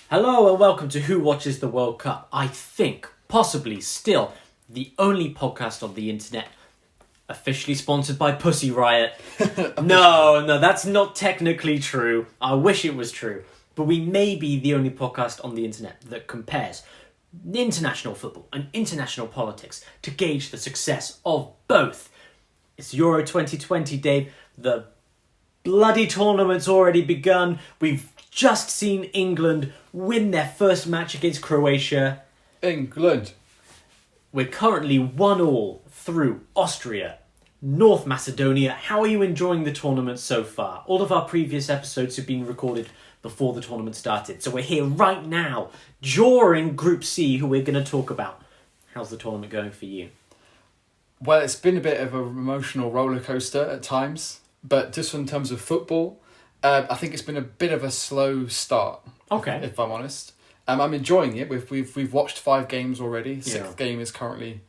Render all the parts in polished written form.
Hello and welcome to Who Watches the World Cup. I think, possibly still, the only podcast on the internet officially sponsored by Pussy Riot. No, that's not technically true. I wish it was true. But we may be the only podcast on the internet that compares international football and international politics to gauge the success of both. It's Euro 2020, Dave. The bloody tournament's already begun. We've just seen England win their first match against Croatia. England. We're currently 1-1 through Austria, North Macedonia. How are you enjoying the tournament so far? All of our previous episodes have been recorded before the tournament started. So we're here right now during Group C, who we're going to talk about. How's the tournament going for you? Well, it's been a bit of an emotional roller coaster at times, but just in terms of football, I think it's been a bit of a slow start. Okay. If I'm honest, I'm enjoying it. We've watched 5 games already. Sixth game is currently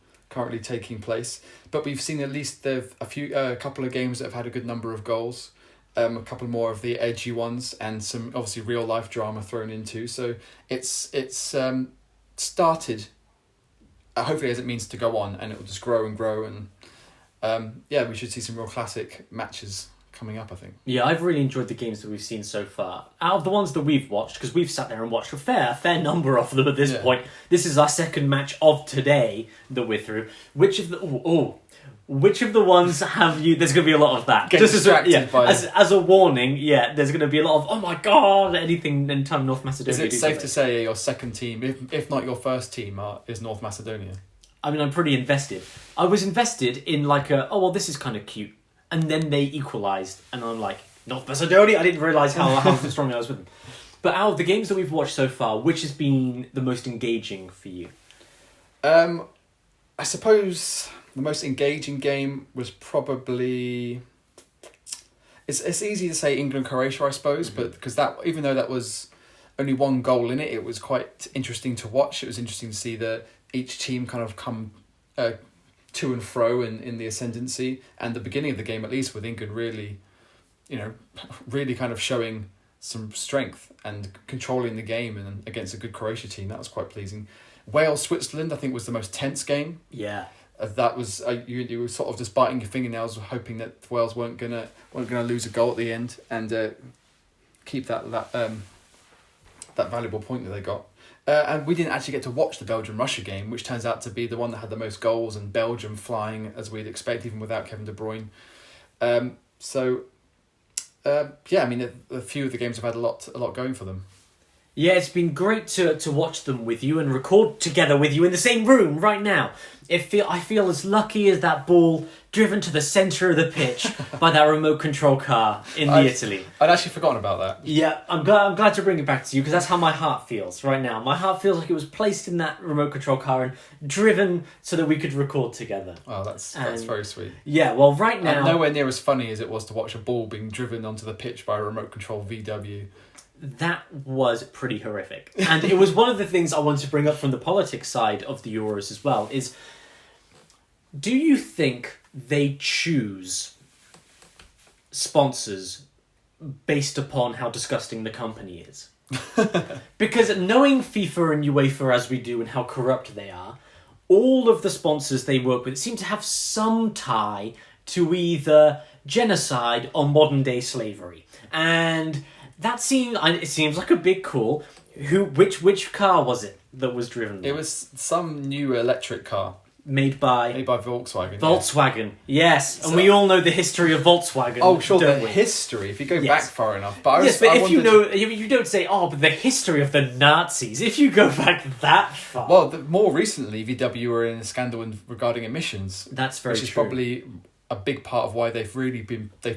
taking place, but we've seen at least a couple of games that have had a good number of goals. A couple more of the edgy ones, and some obviously real life drama thrown into. So it's started. Hopefully, as it means to go on, and it will just grow and grow, and we should see some real classic matches coming up, I think. Yeah, I've really enjoyed the games that we've seen so far. Out of the ones that we've watched, because we've sat there and watched a fair number of them at this point. This is our second match of today that we're through. Which of the ones have you... There's going to be a lot of that. Get distracted by as a warning, there's going to be a lot of, oh my god, anything in time North Macedonia. Is it safe to say your second team, if not your first team, is North Macedonia? I mean, I'm pretty invested. I was invested in this is kind of cute. And then they equalised, and I'm like, North Macedonia? I didn't realise how strong I was with them. But out of the games that we've watched so far, which has been the most engaging for you? I suppose the most engaging game was probably... It's easy to say England-Croatia, I suppose, but because that, even though that was only one goal in it, it was quite interesting to watch. It was interesting to see each team kind of come... to and fro in the ascendancy, and the beginning of the game, at least with England really kind of showing some strength and controlling the game, and against a good Croatia team, that was quite pleasing. Wales-Switzerland, I think, was the most tense game. Yeah, that was you were sort of just biting your fingernails, hoping that Wales weren't gonna lose a goal at the end and keep that valuable point that they got. And we didn't actually get to watch the Belgium-Russia game, which turns out to be the one that had the most goals, and Belgium flying as we'd expect, even without Kevin De Bruyne. A few of the games have had a lot going for them. Yeah, it's been great to watch them with you and record together with you in the same room right now. I feel as lucky as that ball driven to the centre of the pitch by that remote control car in Italy. I'd actually forgotten about that. Yeah, I'm glad to bring it back to you, because that's how my heart feels right now. My heart feels like it was placed in that remote control car and driven so that we could record together. Oh, that's very sweet. Yeah, well, right now... And nowhere near as funny as it was to watch a ball being driven onto the pitch by a remote control VW. That was pretty horrific. And it was one of the things I wanted to bring up from the politics side of the Euros as well, is... Do you think they choose sponsors based upon how disgusting the company is? Because knowing FIFA and UEFA as we do and how corrupt they are, all of the sponsors they work with seem to have some tie to either genocide or modern day slavery. And it seems like a big call. Which car was it that was driven there? It was some new electric car. Made by Volkswagen. Volkswagen, yes. And we all know the history of Volkswagen. Oh, sure, the history, if you go back far enough. But you don't say, but the history of the Nazis, if you go back that far. Well, more recently, VW were in a scandal regarding emissions. That's very true. Which is probably a big part of why they've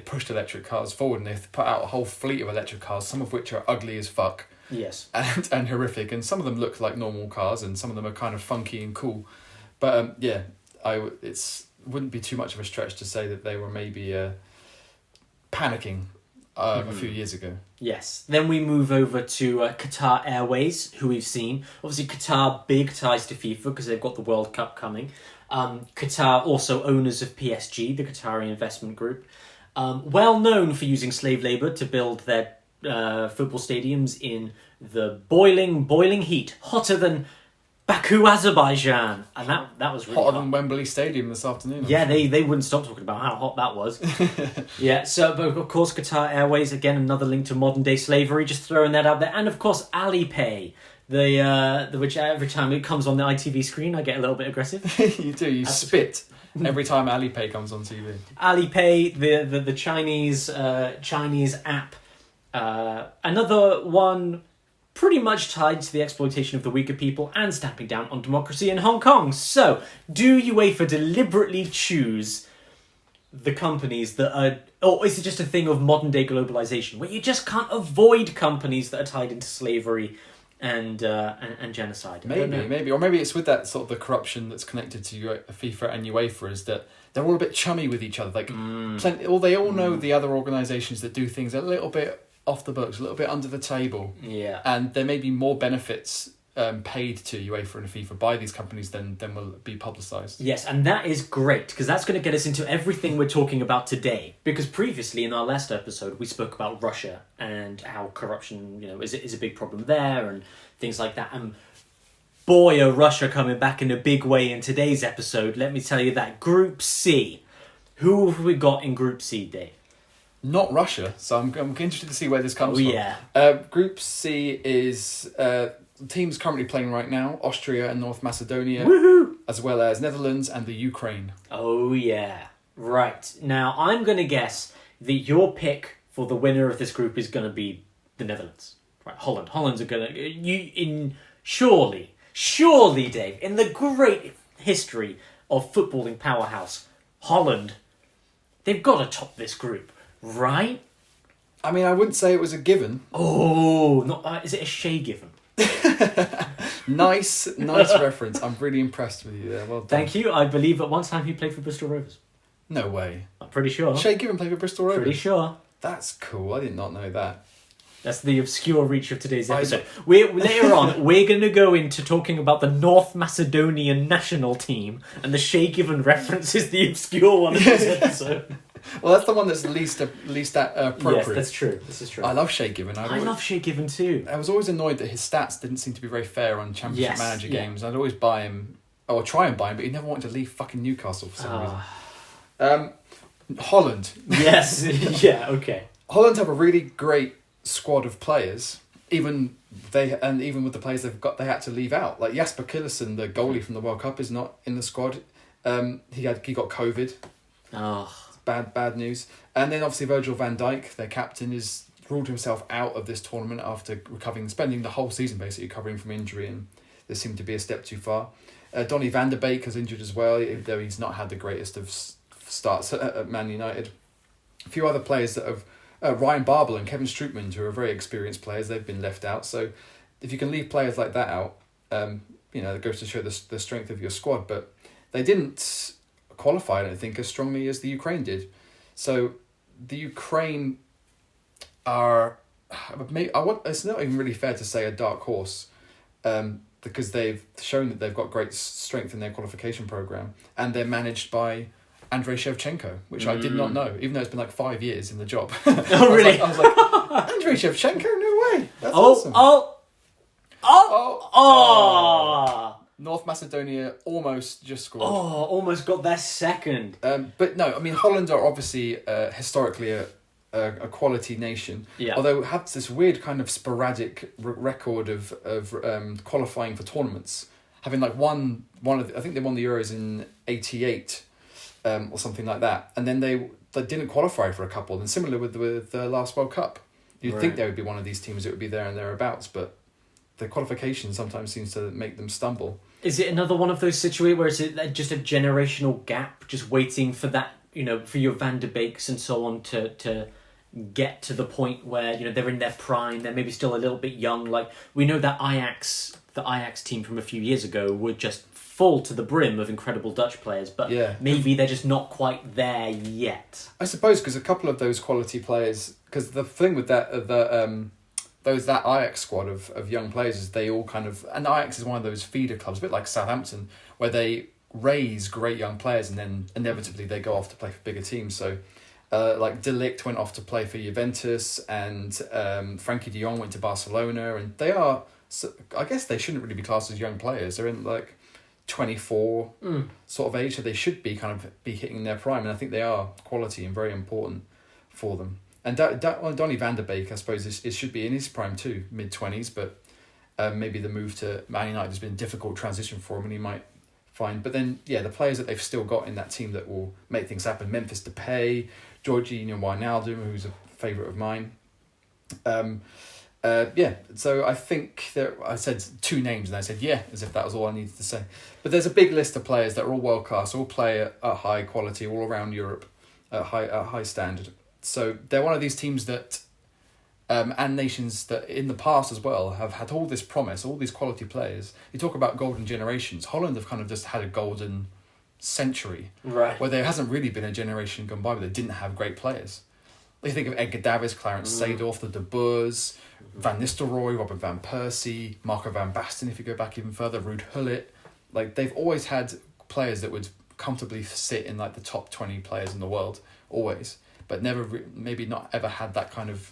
pushed electric cars forward, and they've put out a whole fleet of electric cars, some of which are ugly as fuck. Yes. And horrific, and some of them look like normal cars, and some of them are kind of funky and cool. But it wouldn't be too much of a stretch to say that they were maybe panicking a few years ago. Yes. Then we move over to Qatar Airways, who we've seen. Obviously, Qatar, big ties to FIFA because they've got the World Cup coming. Qatar, also owners of PSG, the Qatari investment group. Well known for using slave labour to build their football stadiums in the boiling heat, hotter than Baku, Azerbaijan, and that was really Hotter hot. than Wembley Stadium this afternoon. Yeah, they wouldn't stop talking about how hot that was. Yeah, so but of course Qatar Airways, again another link to modern day slavery, just throwing that out there, and of course Alipay, the which every time it comes on the ITV screen I get a little bit aggressive. You do. You spit every time Alipay comes on TV. Alipay, the Chinese app, another one pretty much tied to the exploitation of the weaker people and stamping down on democracy in Hong Kong. So, do UEFA deliberately choose the companies that are... Or is it just a thing of modern-day globalization, where you just can't avoid companies that are tied into slavery and genocide? Maybe. Or maybe it's with that sort of the corruption that's connected to FIFA and UEFA, is that they're all a bit chummy with each other. Like, they all know the other organisations that do things a little bit off the books, a little bit under the table. Yeah. And there may be more benefits paid to UEFA and FIFA by these companies than will be publicised. Yes, and that is great, because that's going to get us into everything we're talking about today. Because previously, in our last episode, we spoke about Russia and how corruption, is a big problem there and things like that. And boy, are Russia coming back in a big way in today's episode. Let me tell you that. Group C. Who have we got in Group C, Dave? Not Russia, so I'm interested to see where this comes from. Yeah. Group C is teams currently playing right now: Austria and North Macedonia, Woohoo! as well as Netherlands and the Ukraine. Oh yeah, right. Now I'm going to guess that your pick for the winner of this group is going to be the Netherlands. Right, Holland. Holland's are going to surely, Dave, in the great history of footballing powerhouse, Holland, they've got to top this group. Right? I mean, I wouldn't say it was a given. Oh, not is it a Shea given? Nice reference. I'm really impressed with you there. Well done. Thank you. I believe at one time he played for Bristol Rovers. No way. I'm pretty sure. Shea Given played for Bristol Rovers? Pretty sure. That's cool. I did not know that. That's the obscure reach of today's episode. Later on, we're going to go into talking about the North Macedonian national team, and the Shea Given reference is the obscure one of this episode. Well, that's the one that's least appropriate. Yes, that's true. This is true. I love Shea Given. I love Shea Given too. I was always annoyed that his stats didn't seem to be very fair on Championship Manager games. I'd always buy him, or try and buy him, but he never wanted to leave fucking Newcastle for some reason. Holland. Yes. Yeah. Okay. Holland have a really great squad of players. Even with the players they've got, they had to leave out. Like Jasper Cillessen, the goalie from the World Cup, is not in the squad. He got COVID. Oh. Bad news. And then obviously Virgil van Dijk, their captain, is ruled himself out of this tournament after spending the whole season basically recovering from injury, and this seemed to be a step too far. Donny van der Beek is injured as well, though he's not had the greatest of starts at Man United. A few other players that have Ryan Babel and Kevin Strootman, who are very experienced players, they've been left out. So if you can leave players like that out, it goes to show the strength of your squad. But they didn't qualify, I don't think, as strongly as the Ukraine did. So the Ukraine are, it's not even really fair to say a dark horse, because they've shown that they've got great strength in their qualification program, and they're managed by Andrei Shevchenko, which I did not know, even though it's been like 5 years in the job. Oh, really? I was like, Andrei Shevchenko? No way. That's awesome. North Macedonia almost just scored. Oh, almost got their second. But no, I mean, Holland are obviously historically a quality nation. Yeah. Although have this weird kind of sporadic record of qualifying for tournaments, having like I think they won the Euros in '88, or something like that, and then they didn't qualify for a couple. And similar with the last World Cup, you'd think they would be one of these teams that would be there and thereabouts, but the qualification sometimes seems to make them stumble. Is it another one of those situations where it's just a generational gap, just waiting for that, for your Van der Beeks and so on to get to the point where, they're in their prime, they're maybe still a little bit young. Like, we know that the Ajax team from a few years ago were just full to the brim of incredible Dutch players, but maybe they're just not quite there yet. I suppose because a couple of those quality players, because the thing with that, that Ajax squad of young players is they all kind of, and Ajax is one of those feeder clubs, a bit like Southampton, where they raise great young players and then inevitably they go off to play for bigger teams. So like De Ligt went off to play for Juventus, and Frankie de Jong went to Barcelona, and they are, so I guess they shouldn't really be classed as young players. They're in like 24 sort of age, so they should be kind of be hitting their prime, and I think they are quality and very important for them. And Donny van der Beek, I suppose, it should be in his prime too, mid-20s, but maybe the move to Man United has been a difficult transition for him, and he might find. But then, yeah, the players that they've still got in that team that will make things happen: Memphis Depay, Jorginho Wijnaldum, who's a favourite of mine. So I think I said two names and I said yeah, as if that was all I needed to say. But there's a big list of players that are all world class, all play at high quality, all around Europe, at high standard. So they're one of these teams that, and nations that in the past as well have had all this promise, all these quality players. You talk about golden generations. Holland have kind of just had a golden century, right? Where there hasn't really been a generation gone by where they didn't have great players. You think of Edgar Davids, Clarence Seedorf, the De Boers, Van Nistelrooy, Robin van Persie, Marco van Basten, if you go back even further, Ruud Gullit. Like, they've always had players that would comfortably sit in like the top 20 players in the world, always, but never maybe not ever had that kind of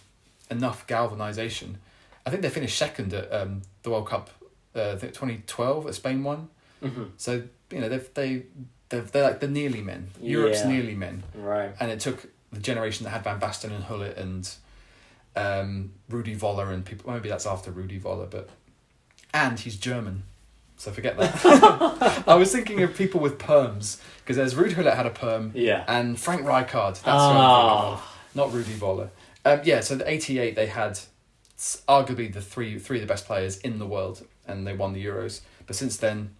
enough galvanisation. I think they finished second at the World Cup, I think 2012 at Spain won. Mm-hmm. So, you know, they're like the nearly men. Europe's nearly men. Right. And it took the generation that had Van Basten and Gullit and Rudi Voller and people. Maybe that's after Rudi Voller, and he's German, so forget that. I was thinking of people with perms because there's Rudi Gullit had a perm, and Frank Rijkaard. That's who I'm thinking of, not Rudi Voller. So the '88 they had arguably the three of the best players in the world, and they won the Euros. But since then,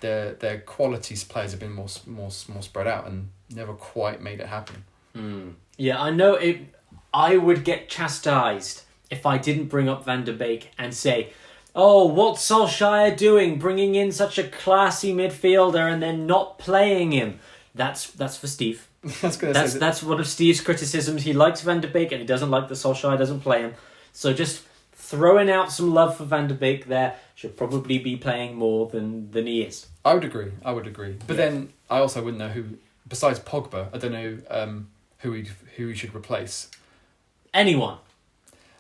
their quality players have been more spread out and never quite made it happen. Yeah, I know it. I would get chastised if I didn't bring up Van der Beek and say, "Oh, what's Solskjaer doing, bringing in such a classy midfielder and then not playing him?" That's for Steve. That's one of Steve's criticisms. He likes Van der Beek and he doesn't like that Solskjaer doesn't play him. So just throwing out some love for Van der Beek there. Should probably be playing more than he is. I would agree. But then I also wouldn't know who, besides Pogba, I don't know who he should replace. Anyone.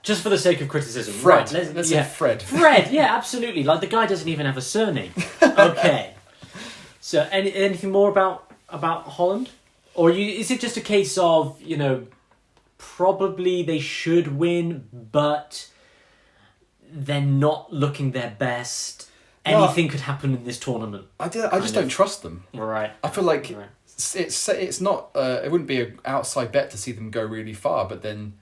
Just for the sake of criticism. Fred. Right, let's say Fred. Fred, yeah, absolutely. Like, the guy doesn't even have a surname. Okay. So, anything more about Holland? Or is it just a case of, you know, probably they should win, but they're not looking their best? Anything could happen in this tournament. I just don't trust them. Right. I feel like it's not. It wouldn't be an outside bet to see them go really far, but then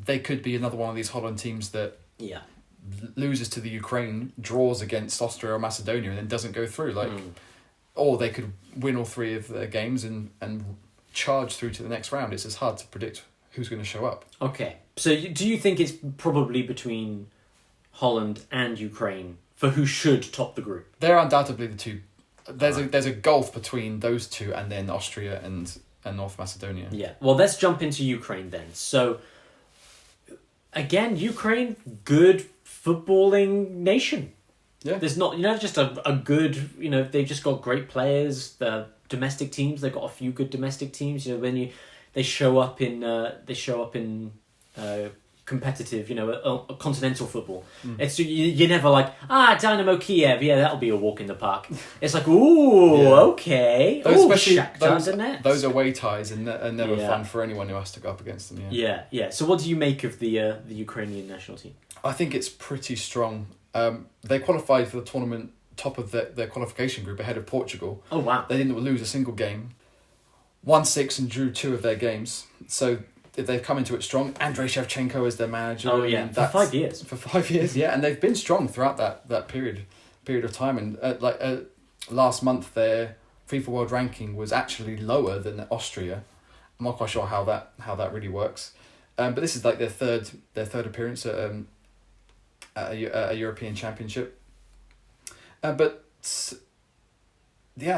they could be another one of these Holland teams that loses to the Ukraine, draws against Austria or Macedonia, and then doesn't go through. Or they could win all three of their games and charge through to the next round. It's just hard to predict who's going to show up. Okay, so do you think it's probably between Holland and Ukraine for who should top the group? They're undoubtedly the two. There's a gulf between those two and then Austria and North Macedonia. Yeah. Well, let's jump into Ukraine then. So, again, Ukraine, good footballing nation. Yeah. There's not, just a good, they've just got great players. The domestic teams, they've got a few good domestic teams. When they show up in competitive, continental football. It's you're never like, Dynamo Kiev, that'll be a walk in the park. It's like, okay. Those away ties are never fun for anyone who has to go up against them. Yeah. So what do you make of the Ukrainian national team? I think it's pretty strong. They qualified for the tournament top of their qualification group ahead of Portugal. Oh, wow. They didn't lose a single game. Won 6 and drew 2 of their games. So they've come into it strong. Andrei Shevchenko is their manager. Oh, yeah. For 5 years. For 5 years, yeah. And they've been strong throughout that period of time. And last month, their FIFA World Ranking was actually lower than Austria. I'm not quite sure how that really works. But this is like their third appearance at a European Championship. I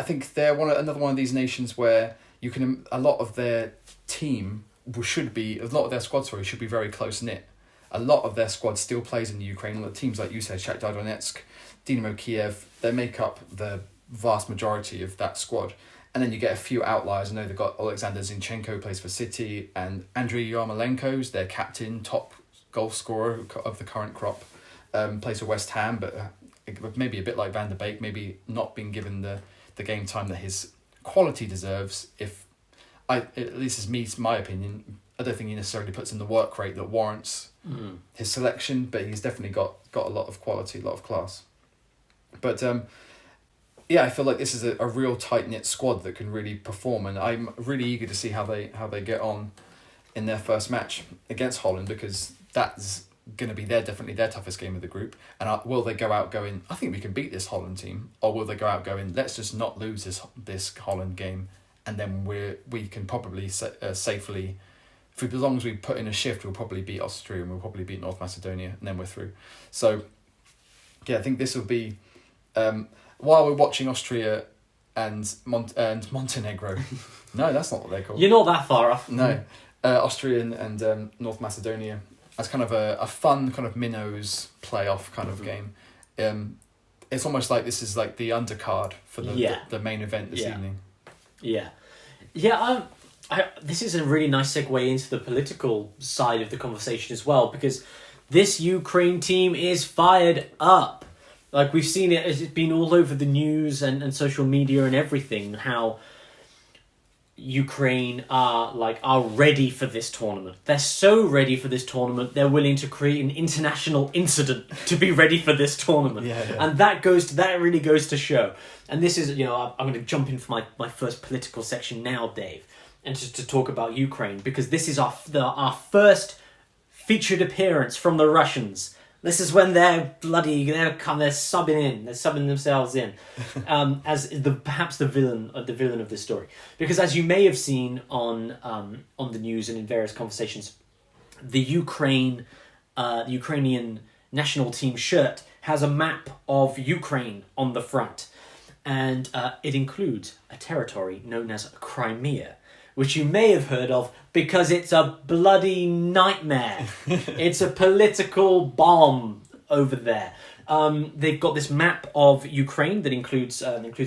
think they're another one of these nations where a lot of their squad should be very close knit. A lot of their squad still plays in the Ukraine. The teams like you said, Shakhtar Donetsk, Dynamo Kiev, they make up the vast majority of that squad. And then you get a few outliers. I know they've got Alexander Zinchenko plays for City, and Andriy Yarmolenko's their captain, top goal scorer of the current crop, plays for West Ham, but maybe a bit like Van der Beek, maybe not being given the game time that his quality deserves. At least it's my opinion, I don't think he necessarily puts in the work rate that warrants his selection, but he's definitely got a lot of quality, a lot of class. But I feel like this is a real tight-knit squad that can really perform, and I'm really eager to see how they get on in their first match against Holland, because that's going to be definitely their toughest game of the group. And will they go out going, I think we can beat this Holland team, or will they go out going, let's just not lose this Holland game, and then we can probably safely, as long as we put in a shift, we'll probably beat Austria and we'll probably beat North Macedonia, and then we're through. So yeah, I think this will be while we're watching Austria and Montenegro. No, that's not what they're called. You're not that far off. No, Austria and North Macedonia as kind of a fun kind of minnows playoff kind of game. It's almost like this is like the undercard for the main event this evening. Yeah. This is a really nice segue into the political side of the conversation as well, because this Ukraine team is fired up. Like, we've seen it, it's been all over the news and social media and everything, how Ukraine are ready for this tournament. They're so ready for this tournament, they're willing to create an international incident to be ready for this tournament. And that really goes to show. And this is, I'm going to jump in for my first political section now, Dave, and just to talk about Ukraine, because this is our first featured appearance from the Russians. This is when they're subbing themselves in, as perhaps the villain of this story. Because as you may have seen on the news and in various conversations, the Ukrainian national team shirt has a map of Ukraine on the front, and it includes a territory known as Crimea, which you may have heard of because it's a bloody nightmare. It's a political bomb over there. They've got this map of Ukraine that includes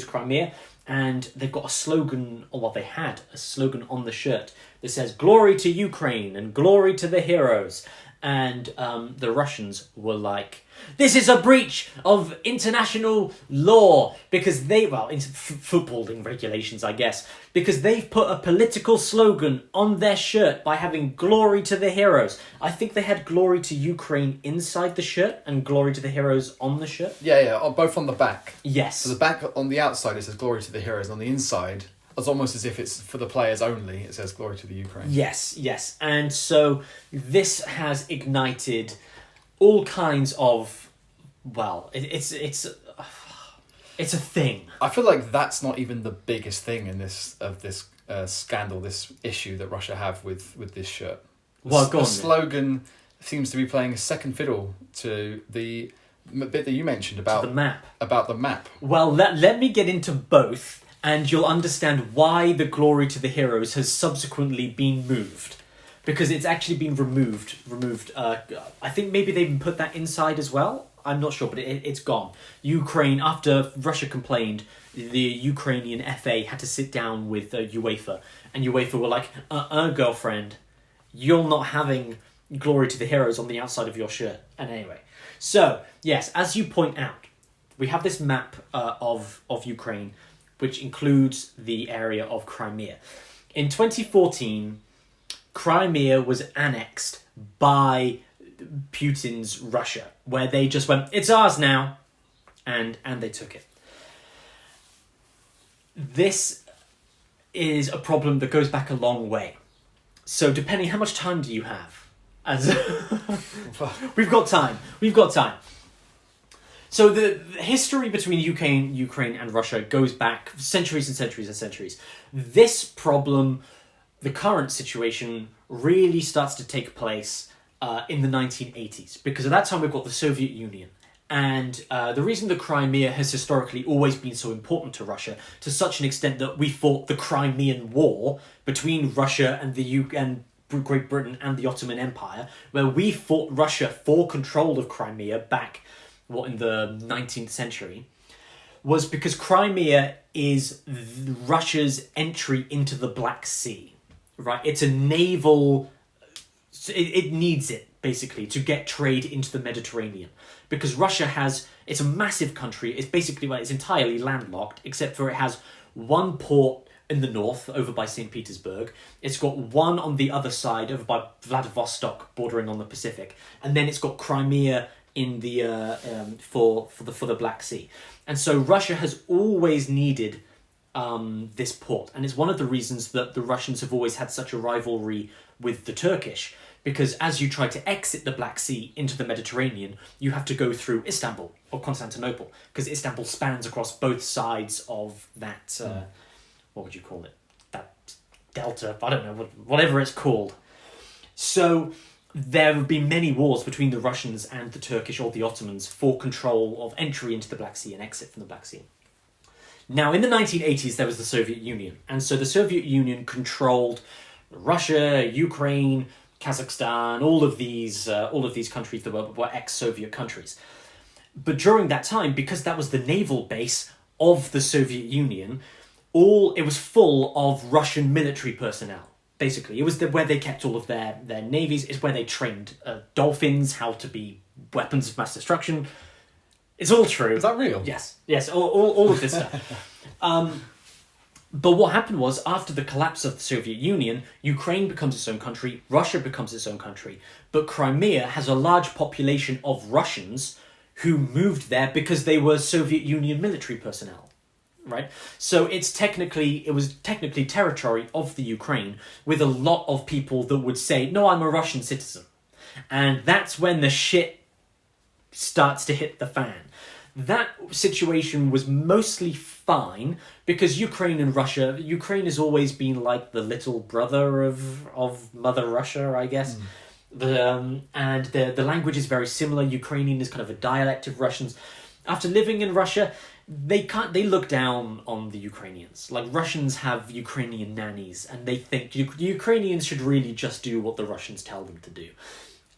Crimea, and they've got a slogan, they had a slogan on the shirt that says "Glory to Ukraine" and "Glory to the heroes." And the Russians were like, this is a breach of international law, because footballing regulations, I guess, because they've put a political slogan on their shirt by having "Glory to the heroes." I think they had "Glory to Ukraine" inside the shirt and "Glory to the heroes" on the shirt. Yeah, both on the back. Yes. So the back, on the outside, it says "Glory to the heroes." On the inside, it's almost as if it's for the players only. It says "Glory to the Ukraine." Yes. And so this has ignited all kinds of, it's a thing. I feel like that's not even the biggest thing in this scandal, this issue that Russia have with this shirt. The slogan seems to be playing a second fiddle to the bit that you mentioned about the map. About the map. Well, let me get into both, and you'll understand why the "Glory to the heroes" has subsequently been moved. Because it's actually been removed. I think maybe they even put that inside as well. I'm not sure, but it's gone. Ukraine, after Russia complained, the Ukrainian FA had to sit down with UEFA. And UEFA were like, girlfriend, you're not having "Glory to the heroes" on the outside of your shirt. And anyway, so, yes, as you point out, we have this map of Ukraine, which includes the area of Crimea. In 2014... Crimea was annexed by Putin's Russia, where they just went, it's ours now, and they took it. This is a problem that goes back a long way. So depending, how much time do you have? We've got time. So the history between Ukraine and Russia goes back centuries and centuries and centuries. This problem, the current situation, really starts to take place in the 1980s, because at that time we've got the Soviet Union. And the reason the Crimea has historically always been so important to Russia, to such an extent that we fought the Crimean War between Russia and and Great Britain and the Ottoman Empire, where we fought Russia for control of Crimea back, in the 19th century. was because Crimea is Russia's entry into the Black Sea, right? It's a naval... It needs it, basically, to get trade into the Mediterranean. Because Russia has... It's a massive country. It's basically... Well, it's entirely landlocked, except for it has one port in the north, over by St. Petersburg. It's got one on the other side, over by Vladivostok, bordering on the Pacific. And then it's got Crimea in the for the Black Sea. And so Russia has always needed this port. And it's one of the reasons that the Russians have always had such a rivalry with the Turkish. Because as you try to exit the Black Sea into the Mediterranean, you have to go through Istanbul or Constantinople. Because Istanbul spans across both sides of that, what would you call it? That delta, I don't know, whatever it's called. So there have been many wars between the Russians and the Turkish or the Ottomans for control of entry into the Black Sea and exit from the Black Sea. Now, in the 1980s, there was the Soviet Union. And so the Soviet Union controlled Russia, Ukraine, Kazakhstan, all of these countries that were ex-Soviet countries. But during that time, because that was the naval base of the Soviet Union, it was full of Russian military personnel. Basically, it was where they kept all of their navies. It's where they trained dolphins how to be weapons of mass destruction. It's all true. Is that real? Yes, all of this stuff. But what happened was, after the collapse of the Soviet Union, Ukraine becomes its own country, Russia becomes its own country, but Crimea has a large population of Russians who moved there because they were Soviet Union military personnel, right? So it was technically territory of the Ukraine, with a lot of people that would say, no, I'm a Russian citizen. And that's when the shit starts to hit the fan. That situation was mostly fine because Ukraine has always been like the little brother of Mother Russia, I guess. And the language is very similar. Ukrainian is kind of a dialect of Russians. After living in Russia, they look down on the Ukrainians. Like, Russians have Ukrainian nannies, and they think Ukrainians should really just do what the Russians tell them to do.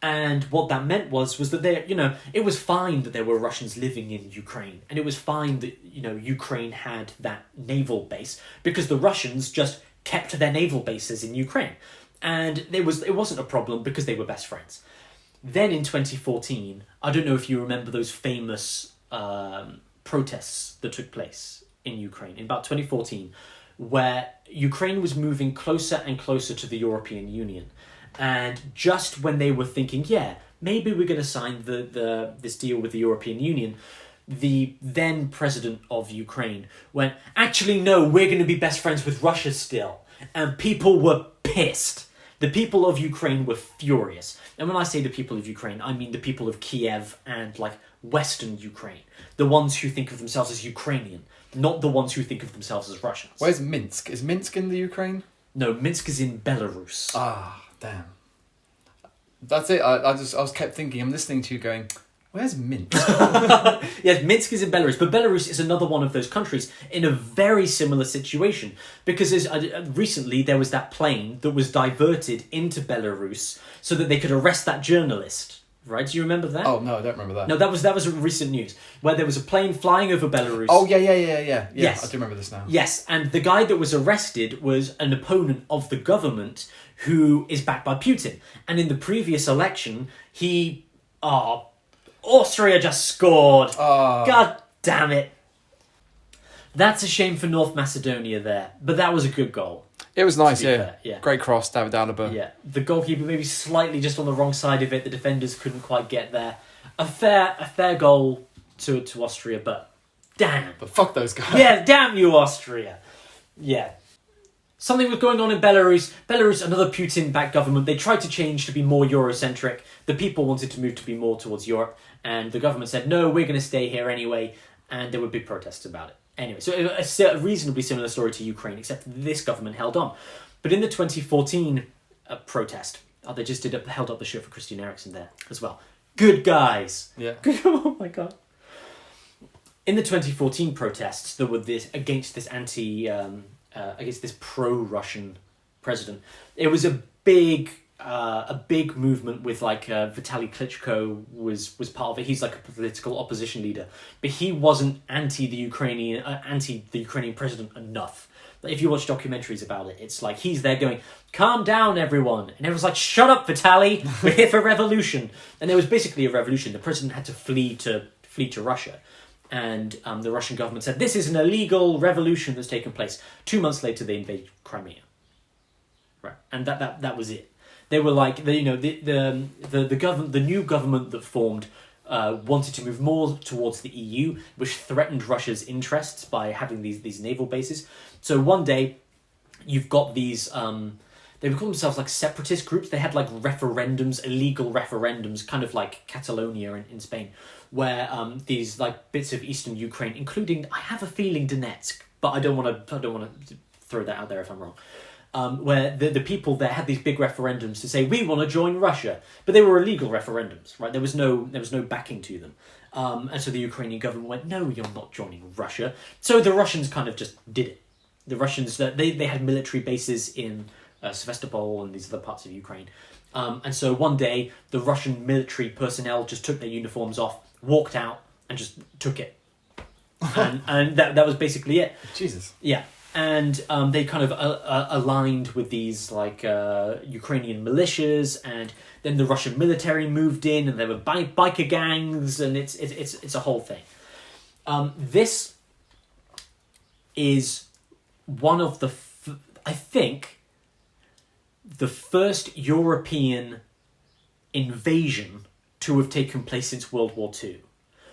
And what that meant was that it was fine that there were Russians living in Ukraine, and it was fine that, Ukraine had that naval base, because the Russians just kept their naval bases in Ukraine. And it wasn't a problem because they were best friends. Then in 2014, I don't know if you remember those famous protests that took place in Ukraine in about 2014, where Ukraine was moving closer and closer to the European Union. And just when they were thinking, yeah, maybe we're going to sign this deal with the European Union, the then president of Ukraine went, actually, no, we're going to be best friends with Russia still. And people were pissed. The people of Ukraine were furious. And when I say the people of Ukraine, I mean the people of Kiev and, like, Western Ukraine. The ones who think of themselves as Ukrainian, not the ones who think of themselves as Russians. Where's Minsk? Is Minsk in the Ukraine? No, Minsk is in Belarus. Ah, damn. That's it. I was kept thinking, I'm listening to you going, where's Minsk? Yes, Minsk is in Belarus, but Belarus is another one of those countries in a very similar situation, because recently there was that plane that was diverted into Belarus so that they could arrest that journalist, right? Do you remember that? Oh, no, I don't remember that. No, that was recent news, where there was a plane flying over Belarus. Oh, yeah. Yes. I do remember this now. Yes, and the guy that was arrested was an opponent of the government who is backed by Putin. And in the previous election, Austria just scored. God damn it. That's a shame for North Macedonia there, but that was a good goal. It was nice, Fair, yeah. Great cross, David Alaba. Yeah, the goalkeeper maybe slightly just on the wrong side of it. The defenders couldn't quite get there. A fair goal to Austria, but damn. But fuck those guys. Yeah, damn you, Austria. Yeah. Something was going on in Belarus. Belarus, another Putin-backed government. They tried to change to be more Eurocentric. The people wanted to move to be more towards Europe. And the government said, no, we're going to stay here anyway. And there were big protests about it. Anyway, so a reasonably similar story to Ukraine, except this government held on. But in the 2014 protest, they just held up the shirt for Christian Eriksen there as well. Good guys. Yeah. Oh my God. In the 2014 protests, there were against this pro-Russian president. It was a big a big movement with like Vitaly Klitschko was part of it. He's like a political opposition leader, but he wasn't anti the Ukrainian president enough. Like, if you watch documentaries about it, it's like he's there going, "Calm down, everyone," and everyone's like, "Shut up, Vitaly! We're here for revolution." And there was basically a revolution. The president had to flee to Russia, and the Russian government said, "This is an illegal revolution that's taken place." 2 months later, they invaded Crimea. Right, and that was it. They were like, the new government that formed wanted to move more towards the EU, which threatened Russia's interests by having these naval bases. So one day, you've got these. They would call themselves like separatist groups. They had like referendums, illegal referendums, kind of like Catalonia in Spain, where these like bits of eastern Ukraine, including, I have a feeling, Donetsk, but I don't want to throw that out there if I'm wrong. Where the people there had these big referendums to say, we want to join Russia, but they were illegal referendums, right? There was no backing to them, and so the Ukrainian government went, no, you're not joining Russia. So the Russians kind of just did it. The Russians they had military bases in Sevastopol and these other parts of Ukraine, and so one day the Russian military personnel just took their uniforms off, walked out, and just took it, and that was basically it. Jesus. Yeah. And they kind of aligned with these like Ukrainian militias, and then the Russian military moved in, and there were biker gangs, and it's a whole thing. This is one of the I think the first European invasion to have taken place since World War II,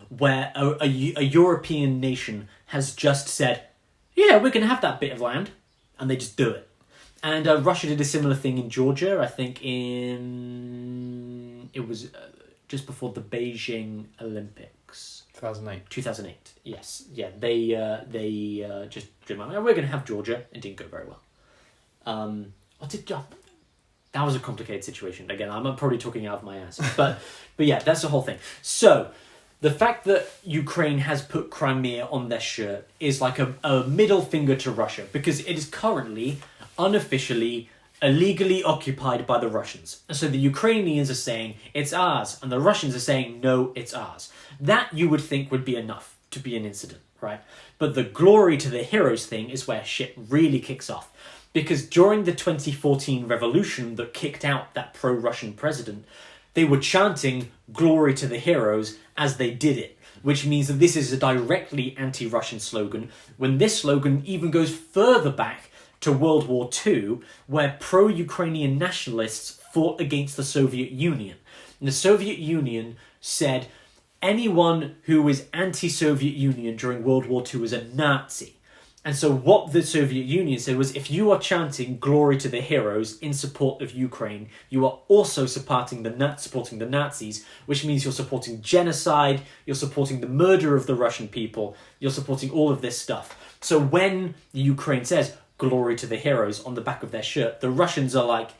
where a European nation has just said, yeah, we're going to have that bit of land, and they just do it. And Russia did a similar thing in Georgia, I think it was just before the Beijing Olympics. 2008, yes. Yeah, they just did, we're going to have Georgia. It didn't go very well. That was a complicated situation. Again, I'm probably talking out of my ass. But yeah, that's the whole thing. So, the fact that Ukraine has put Crimea on their shirt is like a middle finger to Russia, because it is currently, unofficially, illegally occupied by the Russians. And so the Ukrainians are saying, it's ours, and the Russians are saying, no, it's ours. That you would think would be enough to be an incident, right? But the glory to the heroes thing is where shit really kicks off. Because during the 2014 revolution that kicked out that pro-Russian president, they were chanting glory to the heroes as they did it, which means that this is a directly anti-Russian slogan, when this slogan even goes further back to World War II, where pro-Ukrainian nationalists fought against the Soviet Union. And the Soviet Union said anyone who was anti-Soviet Union during World War II was a Nazi. And so what the Soviet Union said was, if you are chanting glory to the heroes in support of Ukraine, you are also supporting the Nazis, which means you're supporting genocide, you're supporting the murder of the Russian people, you're supporting all of this stuff. So when Ukraine says glory to the heroes on the back of their shirt, the Russians are like,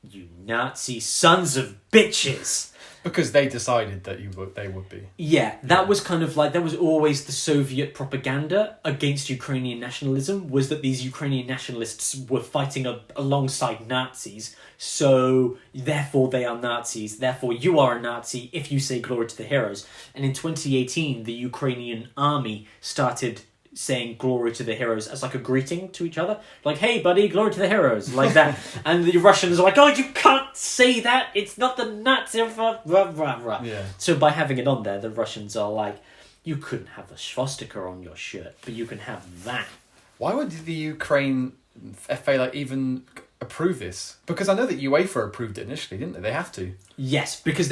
you Nazi sons of bitches. Because they decided that they would be. Yeah, that was kind of like, that was always the Soviet propaganda against Ukrainian nationalism, was that these Ukrainian nationalists were fighting alongside Nazis, so therefore they are Nazis, therefore you are a Nazi if you say glory to the heroes. And in 2018, the Ukrainian army started saying glory to the heroes as like a greeting to each other, like, hey buddy, glory to the heroes, like that. And the Russians are like, oh, you can't say that, it's not the Nazi, rah, rah, rah. Yeah. So by having it on there, the Russians are like, you couldn't have a swastika on your shirt, but you can have that. Why would the Ukraine FA even approve this? Because I know that UEFA approved it initially, didn't they? They have to. Yes, because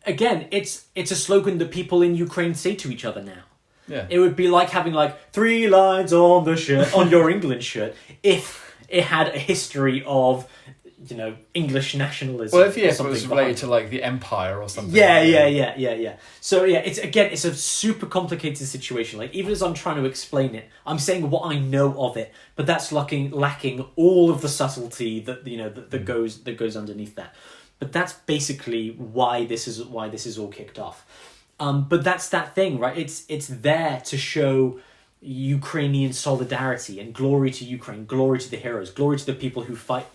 again, it's a slogan that people in Ukraine say to each other now. Yeah. It would be like having like 3 lines on the shirt, on your England shirt, if it had a history of, you know, English nationalism. Well, if it was related to like the empire or something. Yeah. So yeah, it's a super complicated situation. Like, even as I'm trying to explain it, I'm saying what I know of it, but that's lacking all of the subtlety that, you know, that goes underneath that. But that's basically why this is all kicked off. But that's that thing, right? It's there to show Ukrainian solidarity and glory to Ukraine, glory to the heroes, glory to the people who fight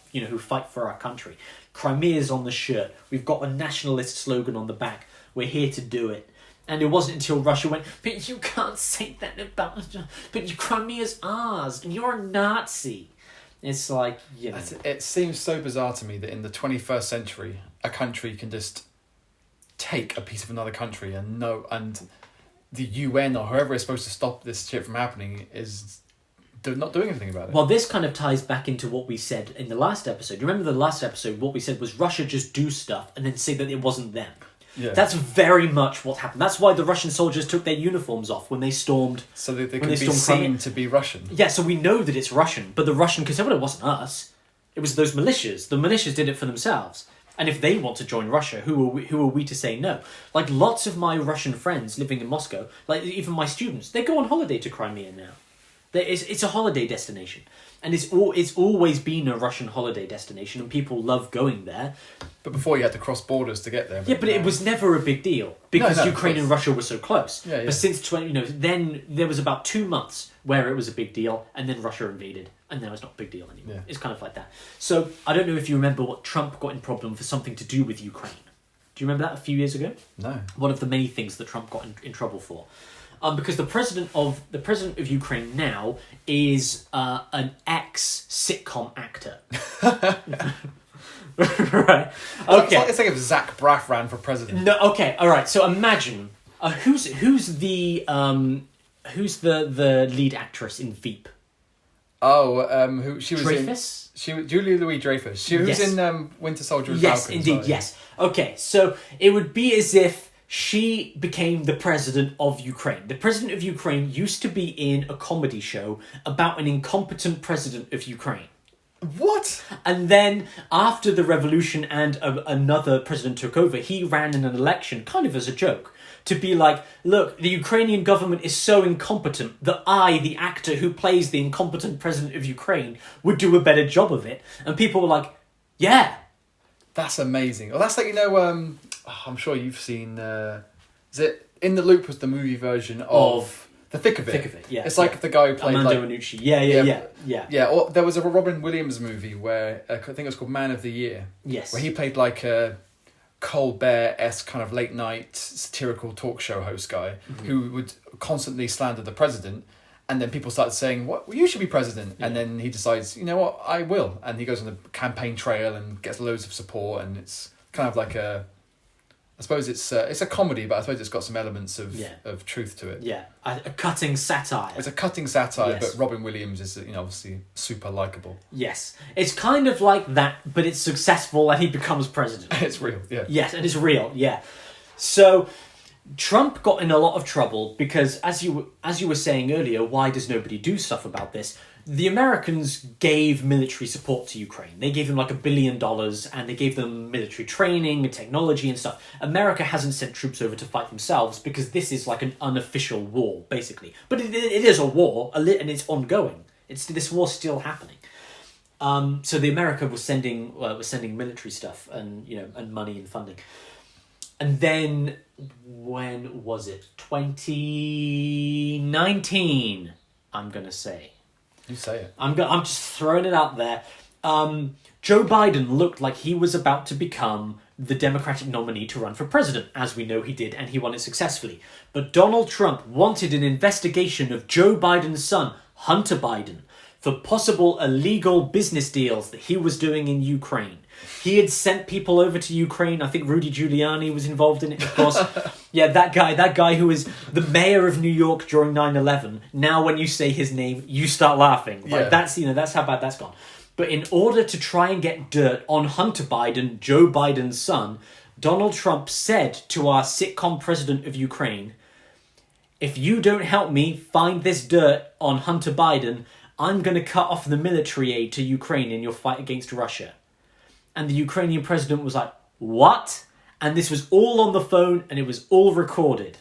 for our country. Crimea's on the shirt. We've got a nationalist slogan on the back. We're here to do it. And it wasn't until Russia went, but you can't say that about... But Crimea's ours, and you're a Nazi. It's like, you know... It seems so bizarre to me that in the 21st century, a country can just take a piece of another country and the UN or whoever is supposed to stop this shit from happening is not doing anything about it. Well, this kind of ties back into what we said in the last episode. You remember the last episode, what we said was Russia just do stuff and then say that it wasn't them. Yeah. That's very much what happened. That's why the Russian soldiers took their uniforms off when they stormed... So that they could be seen to be Russian. Yeah, so we know that it's Russian, but the Russian... Because it wasn't us. It was those militias. The militias did it for themselves. And if they want to join Russia, who are we to say no? Like, lots of my Russian friends living in Moscow, like even my students, they go on holiday to Crimea now. It's a holiday destination. And it's always been a Russian holiday destination, and people love going there. But before you had to cross borders to get there. Yeah, but it was never a big deal because No, Ukraine and Russia were so close. Yeah. But since then there was about 2 months where it was a big deal, and then Russia invaded, and now it's not a big deal anymore. Yeah. It's kind of like that. So I don't know if you remember what Trump got in problem for something to do with Ukraine. Do you remember that a few years ago? No. One of the many things that Trump got in trouble for. Because the president of Ukraine now is an ex-sitcom actor. Right. Okay. It's like if Zach Braff ran for president. No. Okay. All right. So imagine who's the lead actress in Veep? Who she was Dreyfus? in? She was Julia Louis-Dreyfus. She was Yes. in Winter Soldier and Yes, Falcon. indeed. Yes. Okay. So it would be as if she became the president of Ukraine. The president of Ukraine used to be in a comedy show about an incompetent president of Ukraine. What? And then, after the revolution and another president took over, he ran in an election, kind of as a joke, to be like, look, the Ukrainian government is so incompetent that I, the actor who plays the incompetent president of Ukraine, would do a better job of it. And people were like, yeah. That's amazing. Well, that's like, I'm sure you've seen, is it In the Loop was the movie version of The Thick of It. Thick of It, yeah. It's like the guy who played Armando Iannucci. Yeah. Yeah, or there was a Robin Williams movie where, I think it was called Man of the Year. Yes. Where he played like a Colbert-esque kind of late night satirical talk show host guy who would constantly slander the president, and then people started saying, "What? Well, you should be president." Yeah. And then he decides, you know what, I will, and he goes on the campaign trail and gets loads of support, and it's kind of like I suppose it's a comedy, but I suppose it's got some elements of truth to it. Yeah, a cutting satire. It's a cutting satire, Yes. but Robin Williams is obviously super likable. Yes, it's kind of like that, but it's successful and he becomes president. It's real, yeah. Yes, and it's real, yeah. So Trump got in a lot of trouble because, as you were saying earlier, why does nobody do stuff about this? The Americans gave military support to Ukraine. They gave them like $1 billion, and they gave them military training and technology and stuff. America hasn't sent troops over to fight themselves because this is like an unofficial war, basically. But it is a war, and it's ongoing. This war's still happening. So the America was sending military stuff and and money and funding. And then, when was it? 2019, I'm going to say. You say it. I'm just throwing it out there. Joe Biden looked like he was about to become the Democratic nominee to run for president, as we know he did, and he won it successfully. But Donald Trump wanted an investigation of Joe Biden's son, Hunter Biden, for possible illegal business deals that he was doing in Ukraine. He had sent people over to Ukraine. I think Rudy Giuliani was involved in it, of course. Yeah, that guy who was the mayor of New York during 9/11. Now when you say his name, you start laughing. Like, that's how bad that's gone. But in order to try and get dirt on Hunter Biden, Joe Biden's son, Donald Trump said to our sitcom president of Ukraine, if you don't help me find this dirt on Hunter Biden, I'm going to cut off the military aid to Ukraine in your fight against Russia. And the Ukrainian president was like, what? And this was all on the phone and it was all recorded.